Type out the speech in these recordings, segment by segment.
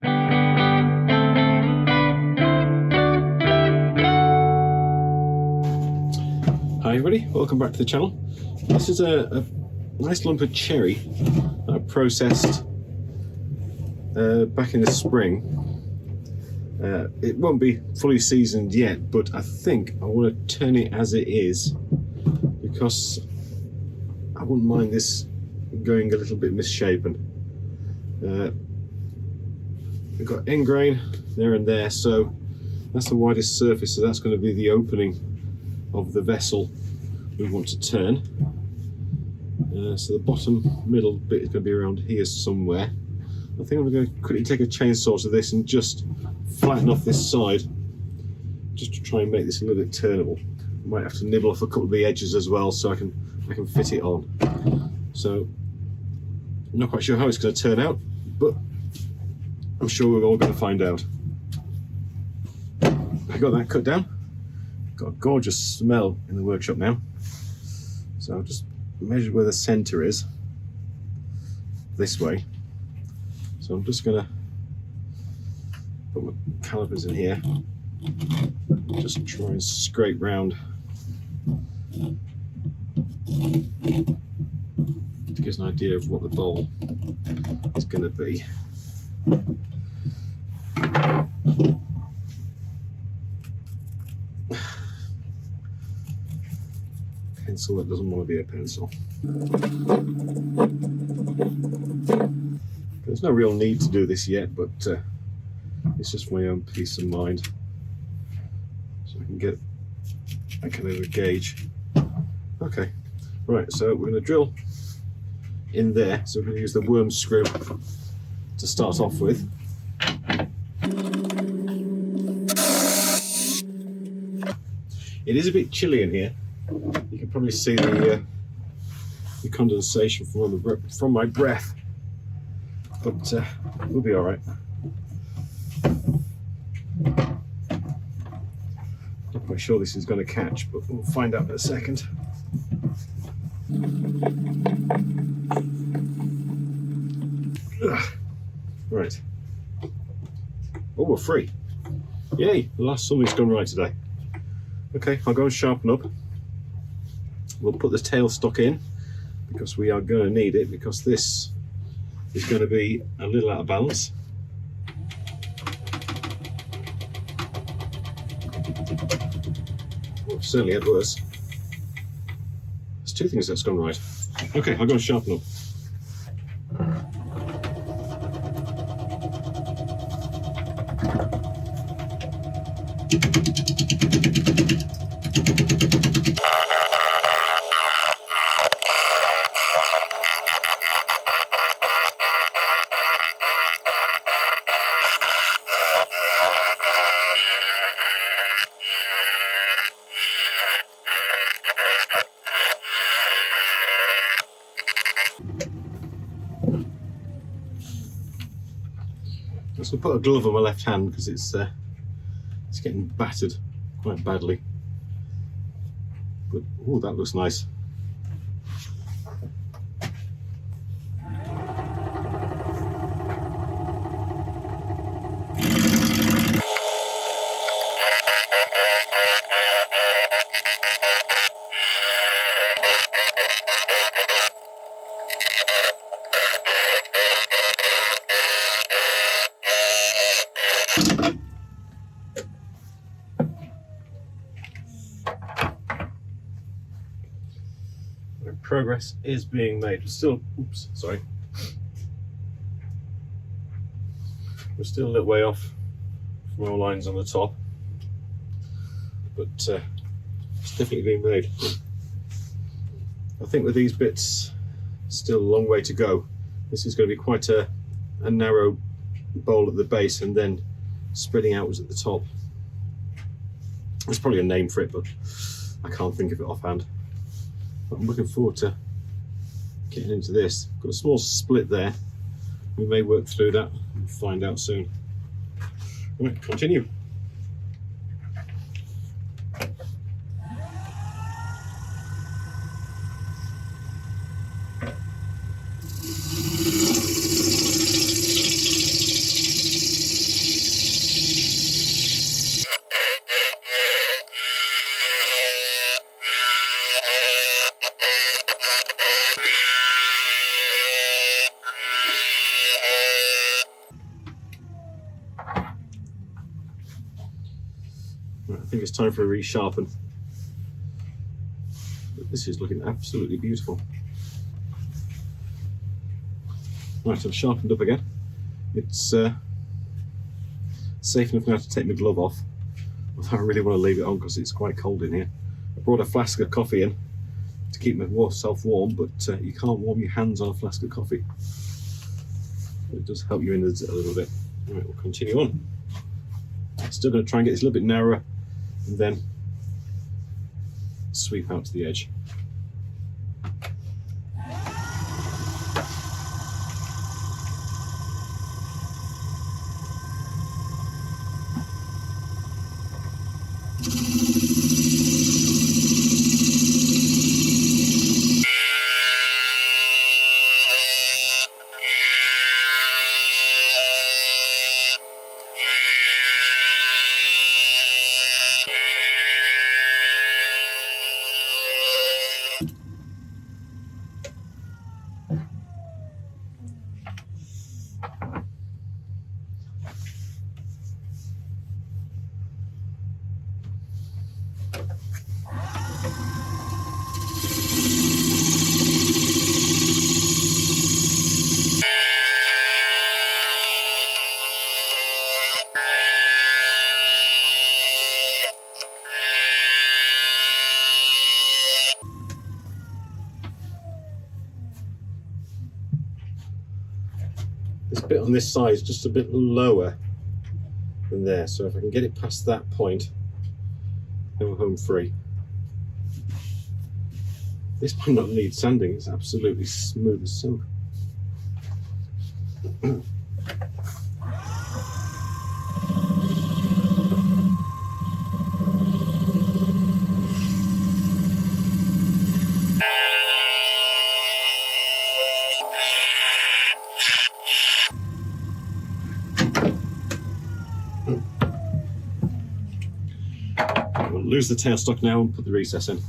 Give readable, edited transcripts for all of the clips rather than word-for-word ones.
Hi everybody, welcome back to the channel. This is a nice lump of cherry that I processed back in the spring. It won't be fully seasoned yet, but I think I want to turn it as it is because I wouldn't mind this going a little bit misshapen. We've got end grain there and there, so that's the widest surface, so that's going to be the opening of the vessel we want to turn. So the bottom middle bit is going to be around here somewhere. I think I'm going to quickly take a chainsaw to this and just flatten off this side, just to try and make this a little bit turnable. I might have to nibble off a couple of the edges as well, so I can fit it on. So I'm not quite sure how it's going to turn out, but I'm sure we're all going to find out. I got that cut down. Got a gorgeous smell in the workshop now. So I'll just measure where the center is this way. So I'm just gonna put my calipers in here, just try and scrape round to get an idea of what the bowl is going to be. Pencil that doesn't want to be a pencil. There's no real need to do this yet, but it's just for my own peace of mind, so I can get a kind of a gauge. Okay, right, so we're going to drill in there, so we're going to use the worm screw to start off with. It is a bit chilly in here. You can probably see the condensation from my breath, but we'll be all right. Not quite sure this is going to catch, but we'll find out in a second. Right. Oh, we're free. Yay, the last something's gone right today. Okay, I'll go and sharpen up. We'll put the tailstock in because we are going to need it, because this is going to be a little out of balance. Well, certainly had worse. There's two things that's gone right. Okay, I'll go and sharpen up. So I'll put a glove on my left hand because it's getting battered quite badly. But oh, that looks nice. Progress is being made. We're still a little way off from our lines on the top, but it's definitely being made. I think with these bits, still a long way to go. This is going to be quite a narrow bowl at the base and then spreading outwards at the top. There's probably a name for it, but I can't think of it offhand. But I'm looking forward to getting into this. Got a small split there. We may work through that and find out soon. Right, continue. Right, I think it's time for a resharpen. But this is looking absolutely beautiful. Right, I've sharpened up again. It's safe enough now to take my glove off. I really want to leave it on because it's quite cold in here. I brought a flask of coffee in to keep myself warm, but you can't warm your hands on a flask of coffee. It does help you in a little bit. Right, we'll continue on. Still going to try and get this a little bit narrower and then sweep out to the edge. This bit on this side is just a bit lower than there, so if I can get it past that point, then we're home free. This might not need sanding, it's absolutely smooth as silk. We'll lose the tailstock now and put the recess in.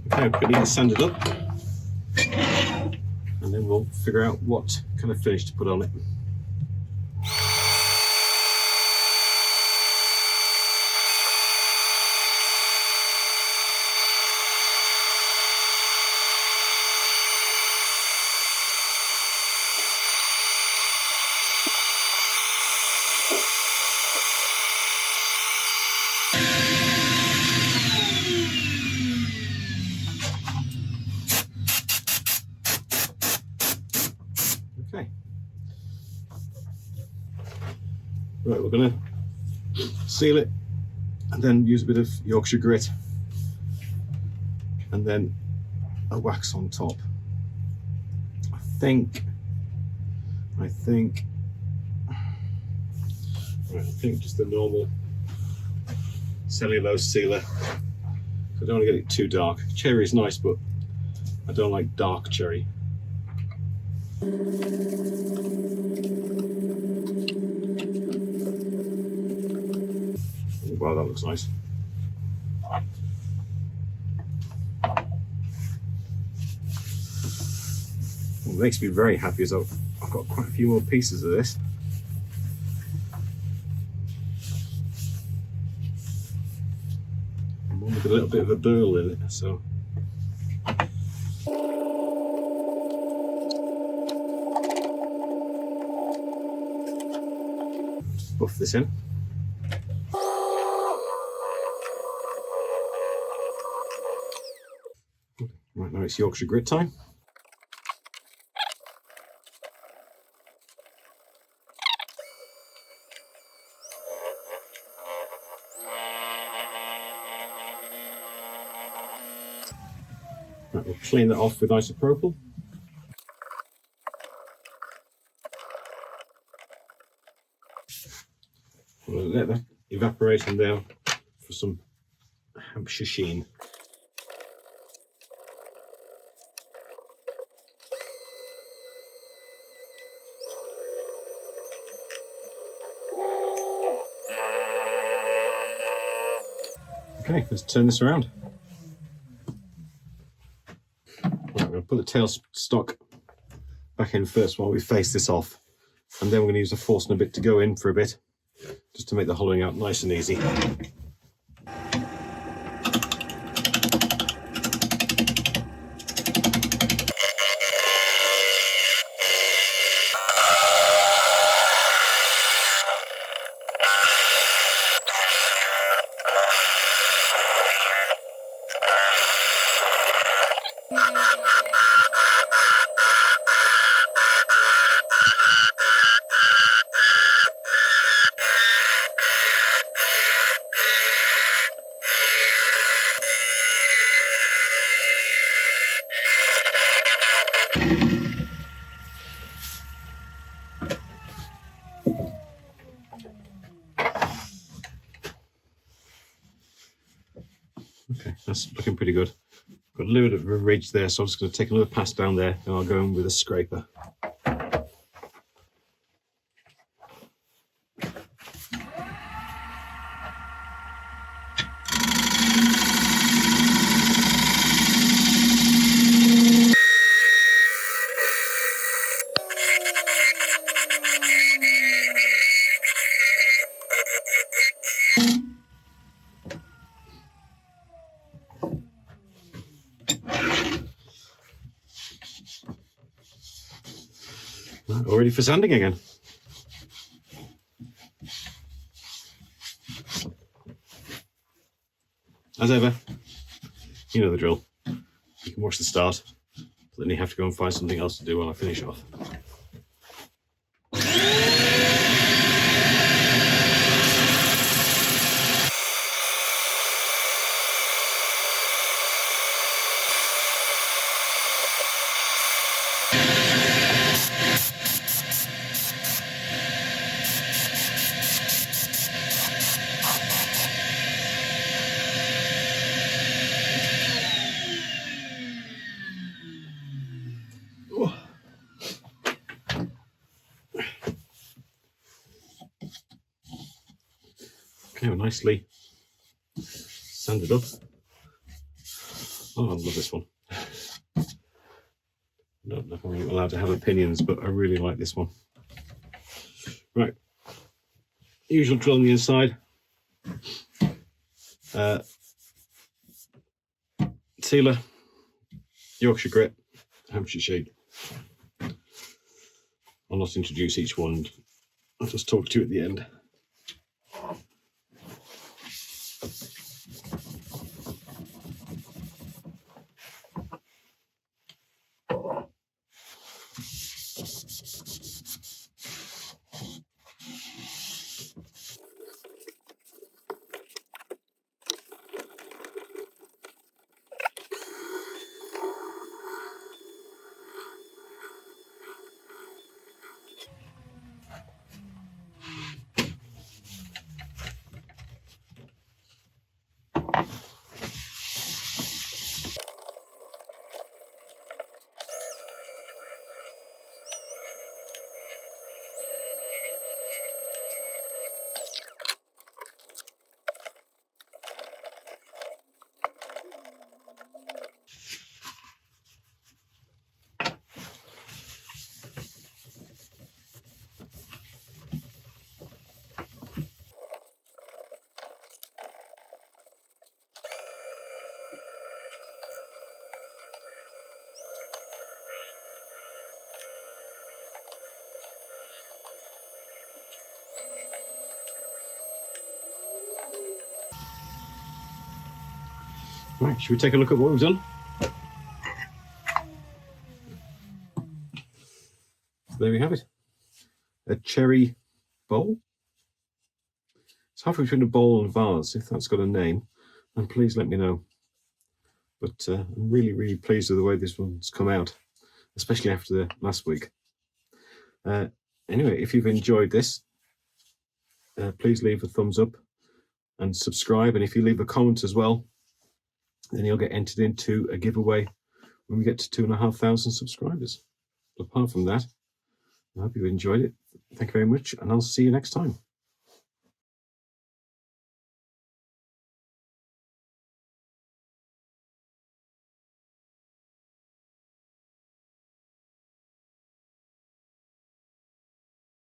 Okay, I'm putting it sanded up, and then we'll figure out what kind of finish to put on it. Okay. Right, we're going to seal it and then use a bit of Yorkshire grit and then a wax on top. I think just the normal cellulose sealer. I don't want to get it too dark. Cherry is nice, but I don't like dark cherry. Wow, that looks nice. What makes me very happy is I've got quite a few more pieces of this. And one with a little bit of a burl in it, so. Just buff this in. Right, now it's Yorkshire grit time. Right, we'll clean that off with isopropyl. We'll let that evaporate in there for some Hampshire sheen. Okay, let's turn this around. Right, I'm going to put the tail stock back in first while we face this off, and then we're going to use the Forstner bit to go in for a bit, just to make the hollowing out nice and easy. Okay, that's looking pretty good. Got a little bit of a ridge there, so I'm just going to take another pass down there, and I'll go in with a scraper. All ready for sanding again. As ever, you know the drill. You can watch the start, but then you have to go and find something else to do while I finish off. Okay, well, nicely sanded up. Oh, I love this one. I don't know if I'm allowed to have opinions, but I really like this one. Right, usual drill on the inside. Sealer, Yorkshire grit, Hampshire shade. I'll not introduce each one. I'll just talk to you at the end. Right, should we take a look at what we've done? There we have it. A cherry bowl. It's halfway between a bowl and a vase, if that's got a name. And please let me know. But I'm really, really pleased with the way this one's come out, especially after the last week. Anyway, if you've enjoyed this, please leave a thumbs up and subscribe. And if you leave a comment as well, then you'll get entered into a giveaway when we get to 2,500 subscribers. But apart from that, I hope you've enjoyed it. Thank you very much, and I'll see you next time.